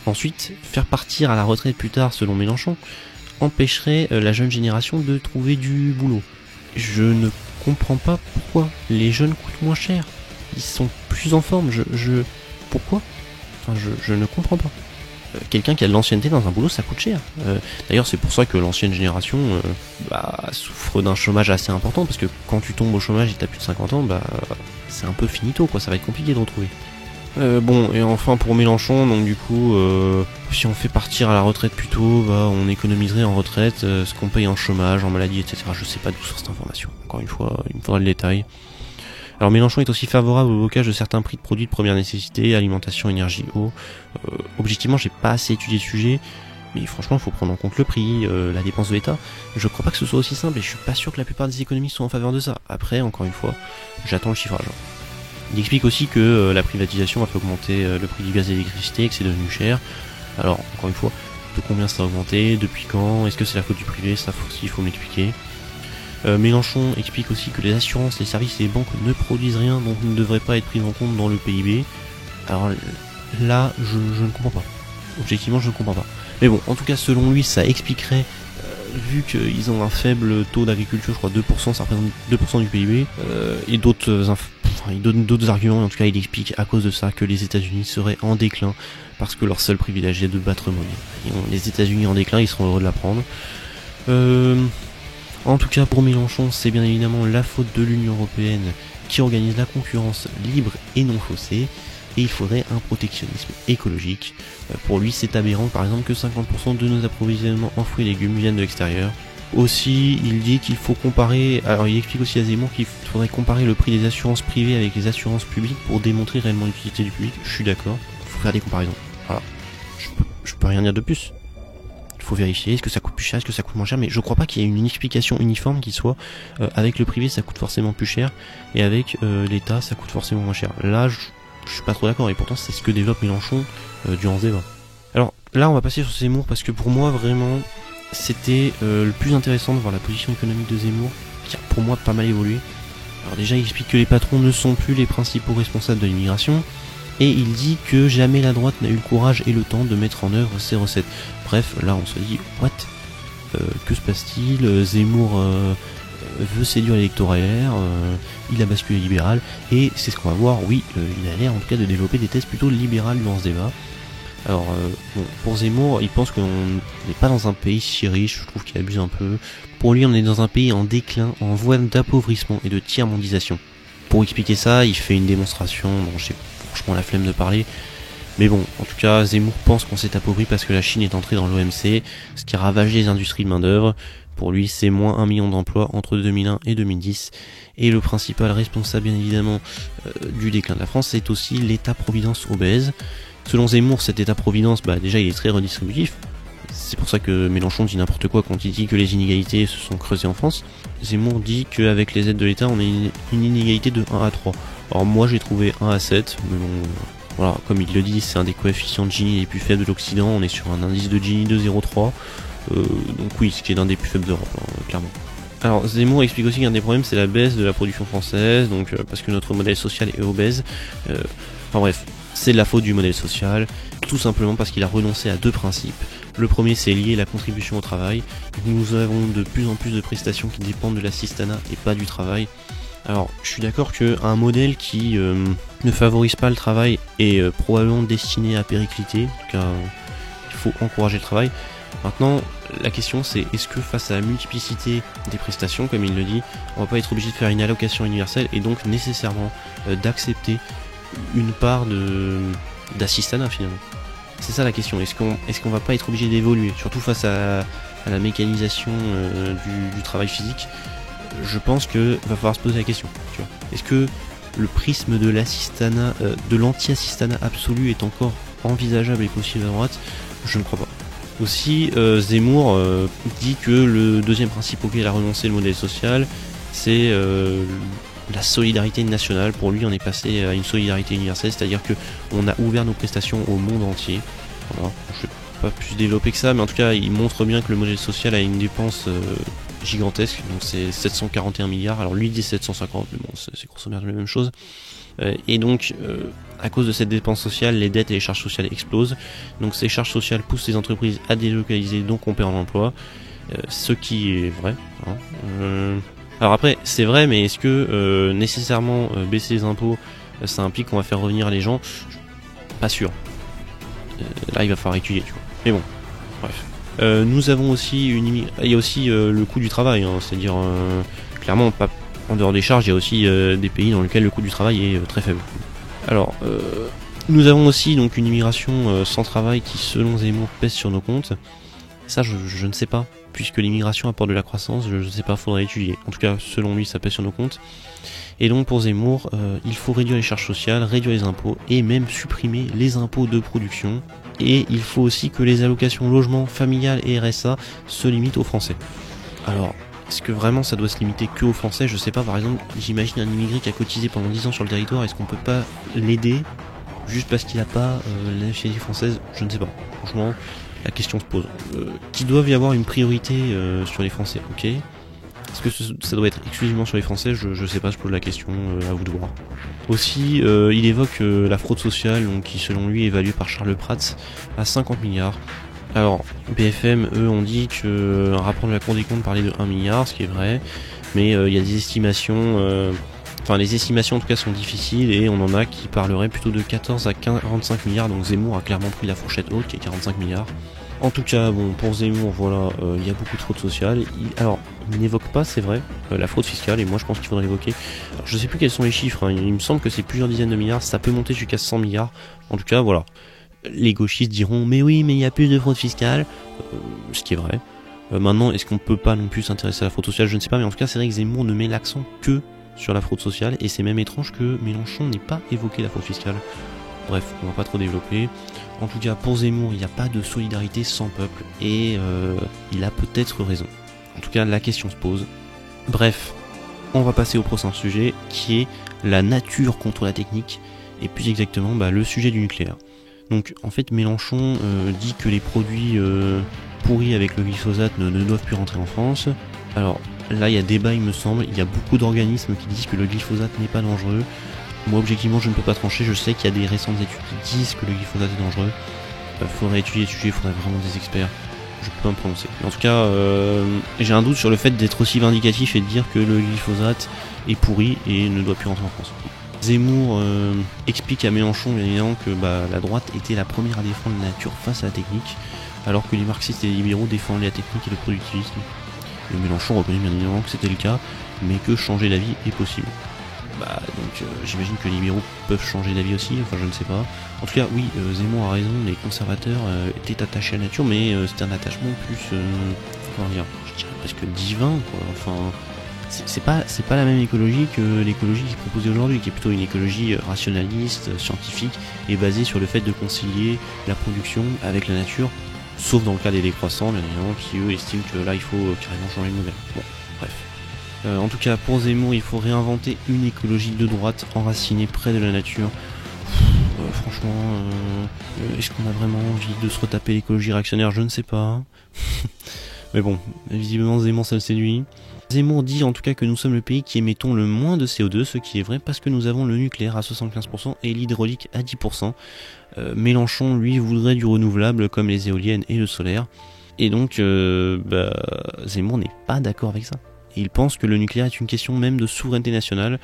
Ensuite, faire partir à la retraite plus tard, selon Mélenchon, empêcherait la jeune génération de trouver du boulot. Je ne comprends pas pourquoi les jeunes coûtent moins cher. Ils sont plus en forme. Pourquoi? Enfin, je ne comprends pas. Quelqu'un qui a de l'ancienneté dans un boulot, ça coûte cher. D'ailleurs, c'est pour ça que l'ancienne génération souffre d'un chômage assez important, parce que quand tu tombes au chômage et t'as plus de 50 ans, c'est un peu finito, quoi. Ça va être compliqué de retrouver. Bon, et enfin pour Mélenchon, donc du coup, si on fait partir à la retraite plus tôt, on économiserait en retraite ce qu'on paye en chômage, en maladie, etc. Je sais pas d'où sort cette information. Encore une fois, il me faudra le détail. Alors Mélenchon est aussi favorable au blocage de certains prix de produits de première nécessité, alimentation, énergie, eau. Objectivement, j'ai pas assez étudié le sujet, mais franchement, il faut prendre en compte le prix, la dépense de l'État. Je crois pas que ce soit aussi simple, et je suis pas sûr que la plupart des économistes soient en faveur de ça. Après, encore une fois, j'attends le chiffrage. Il explique aussi que la privatisation a fait augmenter le prix du gaz et de l'électricité, que c'est devenu cher. Alors, encore une fois, de combien ça a augmenté, depuis quand, est-ce que c'est la faute du privé, ça aussi il faut m'expliquer. Mélenchon explique aussi que les assurances, les services et les banques ne produisent rien, donc ne devraient pas être pris en compte dans le PIB. Alors là, je ne comprends pas. Objectivement, je ne comprends pas. Mais bon, en tout cas, selon lui, ça expliquerait, vu qu'ils ont un faible taux d'agriculture, je crois 2%, ça représente 2% du PIB, et il donne d'autres arguments, et en tout cas, il explique à cause de ça que les États-Unis seraient en déclin, parce que leur seul privilège est de battre monnaie. Les États-Unis en déclin, ils seront heureux de l'apprendre. En tout cas, pour Mélenchon, c'est bien évidemment la faute de l'Union Européenne qui organise la concurrence libre et non faussée, et il faudrait un protectionnisme écologique. Pour lui, c'est aberrant par exemple que 50% de nos approvisionnements en fruits et légumes viennent de l'extérieur. Aussi, il dit qu'il faut comparer, alors il explique aussi à Zemmour qu'il faudrait comparer le prix des assurances privées avec les assurances publiques pour démontrer réellement l'utilité du public. Je suis d'accord, il faut faire des comparaisons. Voilà, je peux rien dire de plus. Il faut vérifier, est-ce que ça coûte plus cher, est-ce que ça coûte moins cher, mais je crois pas qu'il y ait une explication uniforme qui soit avec le privé ça coûte forcément plus cher et avec l'État ça coûte forcément moins cher. Là, je suis pas trop d'accord, et pourtant c'est ce que développe Mélenchon durant ce débat. Alors là, on va passer sur Zemmour parce que pour moi vraiment c'était le plus intéressant de voir la position économique de Zemmour, qui a pour moi pas mal évolué. Alors déjà, il explique que les patrons ne sont plus les principaux responsables de l'immigration, et il dit que jamais la droite n'a eu le courage et le temps de mettre en œuvre ses recettes. Bref, là on se dit, what, que se passe-t-il? Zemmour veut séduire l'électorat LR, il a basculé libéral, et c'est ce qu'on va voir, oui, il a l'air en tout cas de développer des thèses plutôt libérales dans ce débat. Alors, bon, pour Zemmour, il pense qu'on n'est pas dans un pays si riche, je trouve qu'il abuse un peu. Pour lui, on est dans un pays en déclin, en voie d'appauvrissement et de tiers-mondisation. Pour expliquer ça, il fait une démonstration dont j'ai franchement la flemme de parler. Mais bon, en tout cas, Zemmour pense qu'on s'est appauvri parce que la Chine est entrée dans l'OMC, ce qui ravage les industries de main-d'œuvre. Pour lui, c'est moins 1 million d'emplois entre 2001 et 2010. Et le principal responsable, bien évidemment, du déclin de la France, c'est aussi l'État-providence obèse. Selon Zemmour, cet État-providence, déjà, il est très redistributif. C'est pour ça que Mélenchon dit n'importe quoi quand il dit que les inégalités se sont creusées en France. Zemmour dit qu'avec les aides de l'État, on a une inégalité de 1 à 3. Alors moi, j'ai trouvé 1 à 7, mais bon, voilà, comme il le dit, c'est un des coefficients de Gini les plus faibles de l'Occident. On est sur un indice de Gini de 0,3. Donc oui, ce qui est l'un des plus faibles d'Europe, clairement. Alors Zemmour explique aussi qu'un des problèmes, c'est la baisse de la production française, donc parce que notre modèle social est obèse. Enfin bref, c'est de la faute du modèle social, tout simplement parce qu'il a renoncé à 2 principes. Le premier, c'est lier la contribution au travail. Nous avons de plus en plus de prestations qui dépendent de l'assistanat et pas du travail. Alors, je suis d'accord qu'un modèle qui ne favorise pas le travail est probablement destiné à péricliter. En tout cas, il faut encourager le travail. Maintenant, la question c'est, est-ce que face à la multiplicité des prestations, comme il le dit, on va pas être obligé de faire une allocation universelle et donc nécessairement d'accepter une part d'assistanat finalement? C'est ça la question, est-ce qu'on va pas être obligé d'évoluer, surtout face à la mécanisation du travail physique? Je pense que va falloir se poser la question, tu vois. Est-ce que le prisme de l'assistanat, de l'anti-assistanat absolu est encore envisageable et possible à droite? Je ne crois pas. Aussi, Zemmour dit que le deuxième principe auquel il a renoncé le modèle social, c'est la solidarité nationale. Pour lui, on est passé à une solidarité universelle, c'est-à-dire que on a ouvert nos prestations au monde entier. Voilà. Je vais pas plus développer que ça, mais en tout cas, il montre bien que le modèle social a une dépense gigantesque, donc c'est 741 milliards. Alors lui dit 750, mais bon, c'est grosso modo la même chose. Et donc, à cause de cette dépense sociale, les dettes et les charges sociales explosent. Donc ces charges sociales poussent les entreprises à délocaliser, donc on perd l'emploi. Ce qui est vrai. Alors après, c'est vrai, mais est-ce que nécessairement baisser les impôts, ça implique qu'on va faire revenir les gens? Pas sûr. Là, il va falloir étudier, tu vois. Mais bon, bref. Nous avons aussi il y a aussi le coût du travail, hein, c'est-à-dire clairement pas en dehors des charges, il y a aussi des pays dans lesquels le coût du travail est très faible. Alors, nous avons aussi donc une immigration sans travail qui, selon Zemmour, pèse sur nos comptes. Ça, je ne sais pas, puisque l'immigration apporte de la croissance, je ne sais pas, faudrait étudier. En tout cas, selon lui, ça pèse sur nos comptes. Et donc pour Zemmour, il faut réduire les charges sociales, réduire les impôts et même supprimer les impôts de production. Et il faut aussi que les allocations logement, familial et RSA se limitent aux Français. Alors, Est-ce que vraiment ça doit se limiter que aux Français? Je sais pas, par exemple, j'imagine un immigré qui a cotisé pendant 10 ans sur le territoire, est-ce qu'on peut pas l'aider juste parce qu'il a pas la nationalité française? Je ne sais pas. Franchement, la question se pose. Qu'il doive y avoir une priorité sur les Français, ok. Est-ce que ça doit être exclusivement sur les Français? Je sais pas, je pose la question, à vous de voir. Aussi, il évoque la fraude sociale, donc, qui selon lui est évaluée par Charles Prats à 50 milliards. Alors, BFM, eux, ont dit que un rapport de la Cour des comptes parlait de 1 milliard, ce qui est vrai, mais il y a des estimations, les estimations en tout cas sont difficiles, et on en a qui parleraient plutôt de 14 à 45 milliards, donc Zemmour a clairement pris la fourchette haute qui est 45 milliards. En tout cas, bon, pour Zemmour, voilà, il y a beaucoup de fraude sociale. Il n'évoque pas, c'est vrai, la fraude fiscale, et moi je pense qu'il faudrait l'évoquer. Alors, je sais plus quels sont les chiffres, hein. Il me semble que c'est plusieurs dizaines de milliards, ça peut monter jusqu'à 100 milliards. En tout cas, voilà. Les gauchistes diront, mais oui, mais il y a plus de fraude fiscale, ce qui est vrai. Maintenant, est-ce qu'on peut pas non plus s'intéresser à la fraude sociale? Je ne sais pas, mais en tout cas, c'est vrai que Zemmour ne met l'accent que sur la fraude sociale, et c'est même étrange que Mélenchon n'ait pas évoqué la fraude fiscale. Bref, on va pas trop développer. En tout cas, pour Zemmour, il n'y a pas de solidarité sans peuple, et il a peut-être raison. En tout cas, la question se pose. Bref, on va passer au prochain sujet, qui est la nature contre la technique, et plus exactement, le sujet du nucléaire. Donc, en fait, Mélenchon dit que les produits pourris avec le glyphosate ne doivent plus rentrer en France. Alors, là, il y a débat, il me semble. Il y a beaucoup d'organismes qui disent que le glyphosate n'est pas dangereux. Moi, objectivement, je ne peux pas trancher. Je sais qu'il y a des récentes études qui disent que le glyphosate est dangereux. Faudrait étudier le sujet, il faudrait vraiment des experts. Je peux pas me prononcer. Mais en tout cas, j'ai un doute sur le fait d'être aussi vindicatif et de dire que le glyphosate est pourri et ne doit plus rentrer en France. Zemmour explique à Mélenchon, bien évidemment, que la droite était la première à défendre la nature face à la technique, alors que les marxistes et les libéraux défendent la technique et le productivisme. Et Mélenchon reconnaît bien évidemment que c'était le cas, mais que changer d'avis est possible. Donc j'imagine que les libéraux peuvent changer d'avis aussi, enfin je ne sais pas. En tout cas, oui, Zemmour a raison, les conservateurs étaient attachés à la nature, mais c'était un attachement plus, comment dire, je dirais presque divin, quoi. Enfin, c'est pas la même écologie que l'écologie qui est proposée aujourd'hui, qui est plutôt une écologie rationaliste, scientifique, et basée sur le fait de concilier la production avec la nature, sauf dans le cas des décroissants, bien évidemment, qui eux estiment que là il faut carrément changer de modèle. Bon, bref. En tout cas, pour Zemmour, il faut réinventer une écologie de droite enracinée près de la nature. Franchement, est-ce qu'on a vraiment envie de se retaper l'écologie réactionnaire? Je ne sais pas. Mais bon, visiblement Zemmour ça le séduit. Zemmour dit en tout cas que nous sommes le pays qui émettons le moins de CO2, ce qui est vrai parce que nous avons le nucléaire à 75% et l'hydraulique à 10%. Mélenchon, lui, voudrait du renouvelable comme les éoliennes et le solaire. Et donc, Zemmour n'est pas d'accord avec ça. Et il pense que le nucléaire est une question même de souveraineté nationale.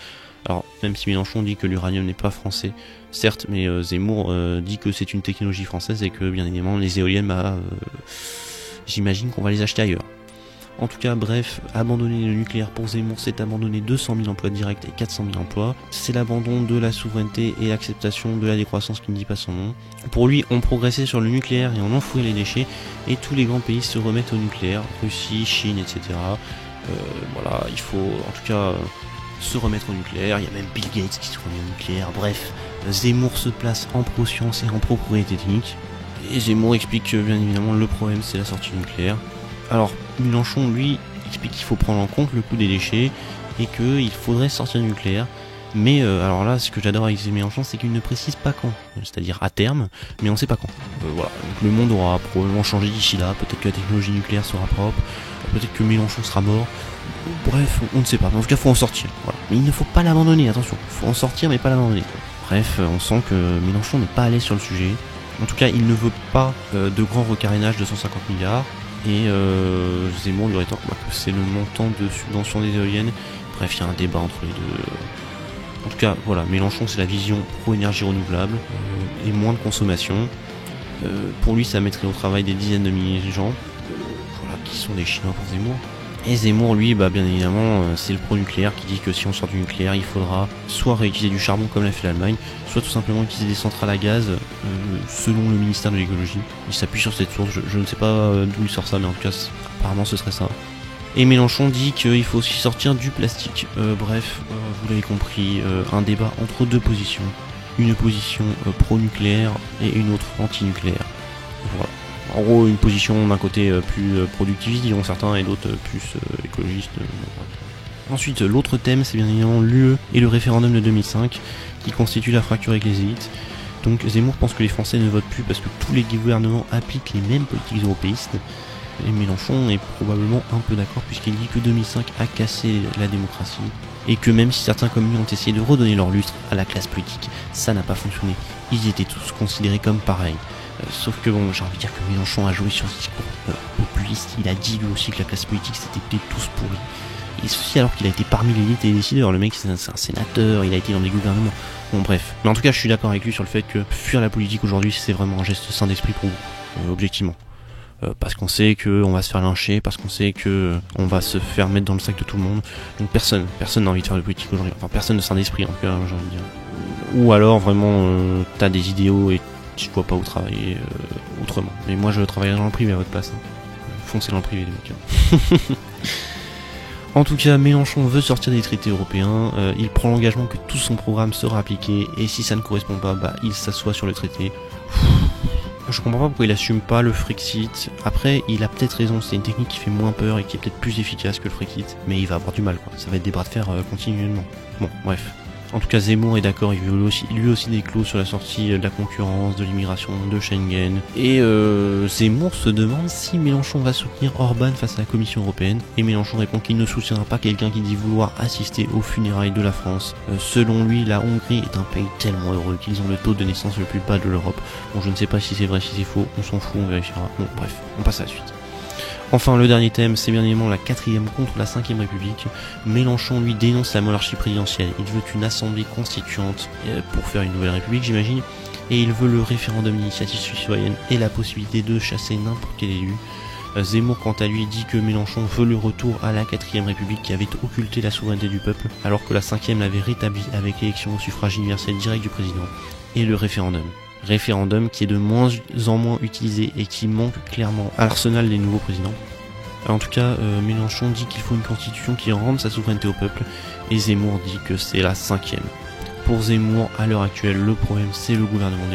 Alors, même si Mélenchon dit que l'uranium n'est pas français, certes, mais Zemmour dit que c'est une technologie française et que, bien évidemment, les éoliennes, j'imagine qu'on va les acheter ailleurs. En tout cas, bref, abandonner le nucléaire pour Zemmour, c'est abandonner 200 000 emplois directs et 400 000 emplois. C'est l'abandon de la souveraineté et l'acceptation de la décroissance qui ne dit pas son nom. Pour lui, on progressait sur le nucléaire et on enfouait les déchets, et tous les grands pays se remettent au nucléaire, Russie, Chine, etc. Voilà, il faut en tout cas se remettre au nucléaire. Il y a même Bill Gates qui se remet au nucléaire. Bref, Zemmour se place en pro-science et en pro-propriété technique. Et Zemmour explique que, bien évidemment, le problème c'est la sortie nucléaire. Alors, Mélenchon, lui, explique qu'il faut prendre en compte le coût des déchets et qu'il faudrait sortir du nucléaire. Mais alors là, ce que j'adore avec Mélenchon, c'est qu'il ne précise pas quand. C'est-à-dire à terme, mais on ne sait pas quand. Voilà. Donc, le monde aura probablement changé d'ici là. Peut-être que la technologie nucléaire sera propre. Peut-être que Mélenchon sera mort. Bref, on ne sait pas. Mais en tout cas, il faut en sortir. Voilà. Mais il ne faut pas l'abandonner, attention. Il faut en sortir, mais pas l'abandonner. Bref, on sent que Mélenchon n'est pas à l'aise sur le sujet. En tout cas, il ne veut pas de grand recarénage de 150 milliards. Et Zemmour lui rétorque que c'est le montant de subvention des éoliennes. Bref, il y a un débat entre les deux. En tout cas, voilà, Mélenchon, c'est la vision pro-énergie renouvelable et moins de consommation. Pour lui, ça mettrait au travail des dizaines de milliers de gens, voilà, qui sont des Chinois pour Zemmour. Et Zemmour, lui, bien évidemment, c'est le pro-nucléaire qui dit que si on sort du nucléaire, il faudra soit réutiliser du charbon comme l'a fait l'Allemagne, soit tout simplement utiliser des centrales à gaz, selon le ministère de l'écologie. Il s'appuie sur cette source, je ne sais pas d'où il sort ça, mais en tout cas, apparemment ce serait ça. Et Mélenchon dit qu'il faut aussi sortir du plastique. Bref, vous l'avez compris, un débat entre deux positions. Une position pro-nucléaire et une autre anti-nucléaire. Voilà. En gros, une position d'un côté plus productiviste, diront certains, et d'autres plus écologistes. Ensuite, l'autre thème, c'est bien évidemment l'UE et le référendum de 2005, qui constitue la fracture avec les élites. Donc Zemmour pense que les Français ne votent plus parce que tous les gouvernements appliquent les mêmes politiques européistes. Et Mélenchon est probablement un peu d'accord puisqu'il dit que 2005 a cassé la démocratie et que même si certains comme lui ont essayé de redonner leur lustre à la classe politique, ça n'a pas fonctionné. Ils étaient tous considérés comme pareils. Sauf que bon, j'ai envie de dire que Mélenchon a joué sur ce discours populiste. Il a dit lui aussi que la classe politique c'était tous pourris. Et ceci alors qu'il a été parmi l'élite et les décideurs. Le mec c'est un sénateur, il a été dans des gouvernements. Bon bref. Mais en tout cas je suis d'accord avec lui sur le fait que fuir la politique aujourd'hui c'est vraiment un geste sain d'esprit pour vous, objectivement. Parce qu'on sait qu'on va se faire lyncher, parce qu'on sait que on va se faire mettre dans le sac de tout le monde. Donc personne n'a envie de faire de politique aujourd'hui. Enfin personne ne sain d'esprit en tout cas, j'ai envie de dire. Ou alors vraiment t'as des idéaux et tu vois pas où travailler autrement. Mais moi je travaillerai dans le privé à votre place. Foncez dans le privé les mecs. En tout cas, Mélenchon veut sortir des traités européens, il prend l'engagement que tout son programme sera appliqué, et si ça ne correspond pas, il s'assoit sur le traité. Je comprends pas pourquoi il assume pas le Frexit. Après, il a peut-être raison, c'est une technique qui fait moins peur et qui est peut-être plus efficace que le Frexit, mais il va avoir du mal, quoi. Ça va être des bras de fer continuellement. Bon, bref. En tout cas, Zemmour est d'accord, il veut lui aussi des clauses sur la sortie de la concurrence, de l'immigration, de Schengen. Et Zemmour se demande si Mélenchon va soutenir Orban face à la Commission européenne. Et Mélenchon répond qu'il ne soutiendra pas quelqu'un qui dit vouloir assister aux funérailles de la France. Selon lui, la Hongrie est un pays tellement heureux qu'ils ont le taux de naissance le plus bas de l'Europe. Bon, je ne sais pas si c'est vrai, si c'est faux, on s'en fout, on vérifiera. Bon, bref, on passe à la suite. Enfin, le dernier thème, c'est bien évidemment la 4ème contre la 5ème République. Mélenchon, lui, dénonce la monarchie présidentielle. Il veut une assemblée constituante pour faire une nouvelle république, j'imagine. Et il veut le référendum d'initiative citoyenne et la possibilité de chasser n'importe quel élu. Zemmour, quant à lui, dit que Mélenchon veut le retour à la 4ème République qui avait occulté la souveraineté du peuple, alors que la 5ème l'avait rétabli avec l'élection au suffrage universel direct du président et le référendum. Référendum qui est de moins en moins utilisé et qui manque clairement à l'arsenal des nouveaux présidents. En tout cas, Mélenchon dit qu'il faut une constitution qui rende sa souveraineté au peuple, et Zemmour dit que c'est la 5ème. Pour Zemmour, à l'heure actuelle, le problème c'est le gouvernement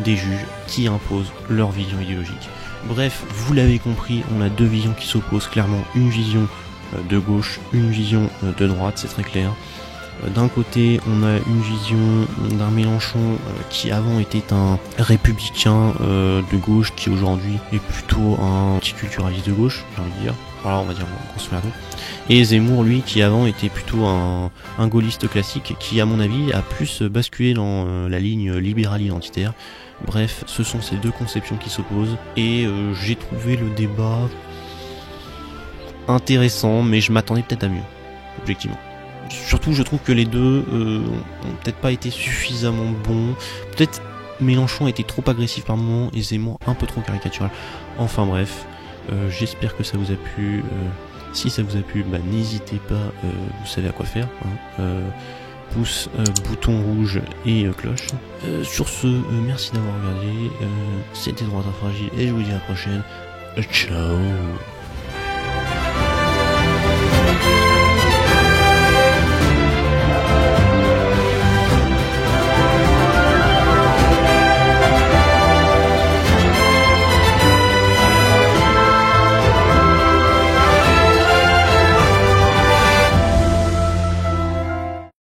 des juges qui imposent leur vision idéologique. Bref, vous l'avez compris, on a deux visions qui s'opposent clairement, une vision de gauche, une vision de droite, c'est très clair. D'un côté, on a une vision d'un Mélenchon qui avant était un républicain de gauche, qui aujourd'hui est plutôt un petit culturaliste de gauche, j'ai envie de dire. Voilà, on va dire grosso merdo. Et Zemmour, lui, qui avant était plutôt un gaulliste classique, qui à mon avis a plus basculé dans la ligne libérale identitaire. Bref, ce sont ces deux conceptions qui s'opposent, et j'ai trouvé le débat intéressant, mais je m'attendais peut-être à mieux, objectivement. Surtout, je trouve que les deux ont peut-être pas été suffisamment bons. Peut-être Mélenchon était trop agressif par moment et Zemmour un peu trop caricatural. Enfin bref, j'espère que ça vous a plu. Si ça vous a plu, n'hésitez pas, vous savez à quoi faire. Pouce, bouton rouge et cloche. Sur ce, merci d'avoir regardé. C'était Droite Fragile et je vous dis à la prochaine. Ciao.